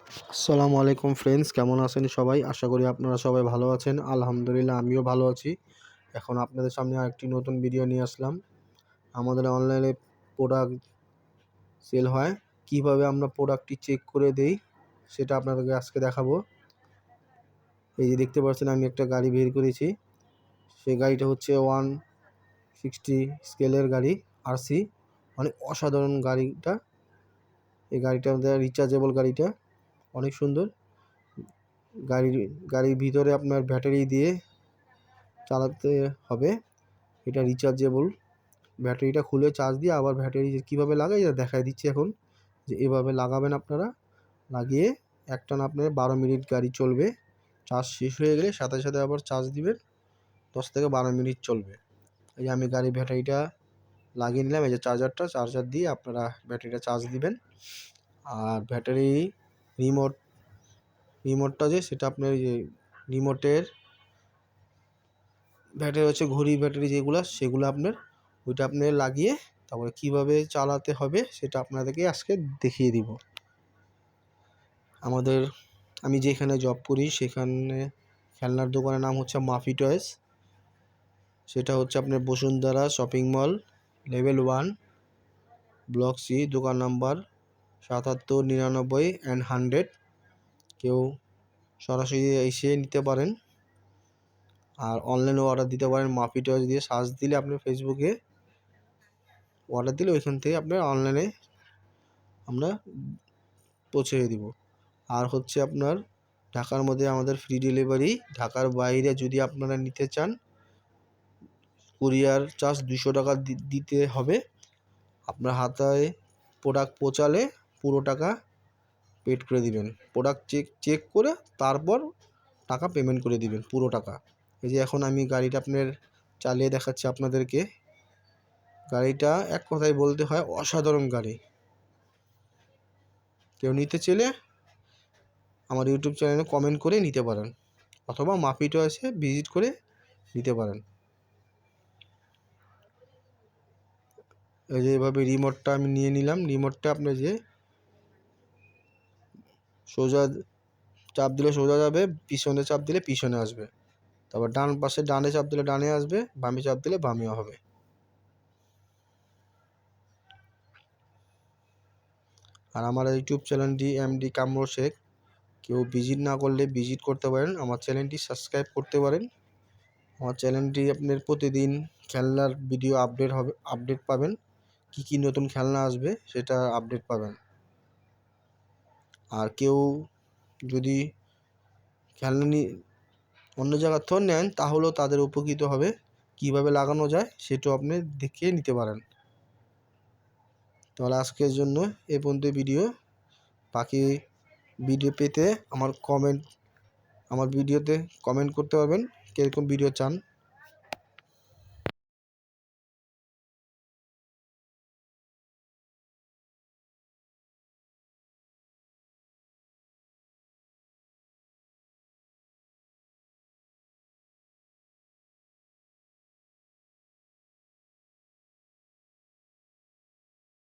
আসসালামু আলাইকুম ফ্রেন্ডস, কেমন আছেন সবাই? আশা করি আপনারা সবাই ভালো আছেন। আলহামদুলিল্লাহ, আমিও ভালো আছি। এখন আপনাদের সামনে আরেকটি নতুন ভিডিও নিয়ে আসলাম। আমাদের অনলাইনে প্রোডাক্ট সেল হয়, কিভাবে আমরা প্রোডাক্টটি চেক করে দেই সেটা আপনাদেরকে আজকে দেখাবো। এই যে দেখতে পাচ্ছেন, আমি একটা গাড়ি বের করেছি। সেই গাড়িটা হচ্ছে 160 স্কেলের গাড়ি, আরসি। অনেক অসাধারণ গাড়িটা। এই গাড়িটা আমাদের রিচার্জেবল গাড়িটা, অনেক সুন্দর। গাড়ির ভিতরে আপনার ব্যাটারি দিয়ে চালাতে হবে। এটা রিচার্জেবল। ব্যাটারিটা খুলে চার্জ দিয়ে আবার ব্যাটারি কীভাবে লাগাই এটা দেখাই দিচ্ছি এখন। যে এভাবে লাগাবেন আপনারা, লাগিয়ে একটানা আপনার 12 মিনিট গাড়ি চলবে। চার্জ শেষ হয়ে গেলে সাথে সাথে আবার চার্জ দিবেন, 10 থেকে 12 মিনিট চলবে। এই যে আমি গাড়ির ব্যাটারিটা লাগিয়ে নিলাম। এই যে চার্জার দিয়ে আপনারা ব্যাটারিটা চার্জ দিবেন। আর ব্যাটারি রিমোটটা যে সেটা আপনার রিমোটের ব্যাটারি হচ্ছে ঘড়ি ব্যাটারি যেগুলো, সেগুলো ওইটা আপনার লাগিয়ে তারপরে কীভাবে চালাতে হবে সেটা আপনাদেরকে আজকে দেখিয়ে দিব। আমি যেখানে জব করি সেখানে খেলনার দোকানের নাম হচ্ছে মাফি টয়েস। সেটা হচ্ছে আপনার Bashundhara shopping mall, level 1, block C, দোকান নাম্বার 77, 99 অ্যান্ড 100। কেউ সরাসরি এসে নিতে পারেন, আর অনলাইনে অর্ডার দিতে পারেন। মাফি টয়েস দিয়ে সার্চ দিলে আপনি ফেসবুকে অর্ডার দিলে ওইখান থেকে আপনার অনলাইনে আমরা পৌঁছে দিব। আর হচ্ছে আপনার ঢাকার মধ্যে আমাদের ফ্রি ডেলিভারি। ঢাকার বাইরে যদি আপনারা নিতে চান, কুরিয়ার চার্জ 200 টাকা দিতে হবে। আপনার হাতে প্রোডাক্ট পৌঁছালে পুরো টাকা পেড করে দিবেন। প্রোডাক্ট চেক করে তারপর টাকা পেমেন্ট করে দিবেন, পুরো টাকা। এই যে এখন আমি গাড়িটা আপনার চালিয়ে দেখাচ্ছি আপনাদেরকে। গাড়িটা এক কথায় বলতে হয় অসাধারণ গাড়ি। কেউ নিতে চাইলে আমার ইউটিউব চ্যানেলে কমেন্ট করে নিতে পারেন, অথবা মাফি টয়েসে ভিজিট করে নিতে পারেন। এই যে এভাবে রিমোটটা আমি নিয়ে নিলাম। রিমোটটা আপনি যে সোজা চাপ দিলে সোজা যাবে, পিছনে চাপ দিলে পিছনে আসবে। তারপর ডান পাশে ডানে চাপ দিলে ডানে আসবে, বামে চাপ দিলে বামেও হবে। আর আমার ইউটিউব চ্যানেলটি এমডি কামরুল শেখ। কেউ ভিজিট না করলে ভিজিট করতে পারেন, আমার চ্যানেলটি সাবস্ক্রাইব করতে পারেন। আমার চ্যানেলটি আপনার প্রতিদিন খেলনার ভিডিও আপডেট পাবেন। কি নতুন খেলনা আসবে সেটা আপডেট পাবেন। আর কেউ যদি খেলনা অন্য জায়গার থেকে নেন তাহলেও তাদের উপকৃত হবে। কিভাবে লাগানো যায় সেটাও আপনি দেখে নিতে পারেন। তাহলে আজকের জন্য এ পর্যন্ত ভিডিও। বাকি ভিডিও পেতে আমার ভিডিওতে কমেন্ট করতে পারবেন, কীরকম ভিডিও চান।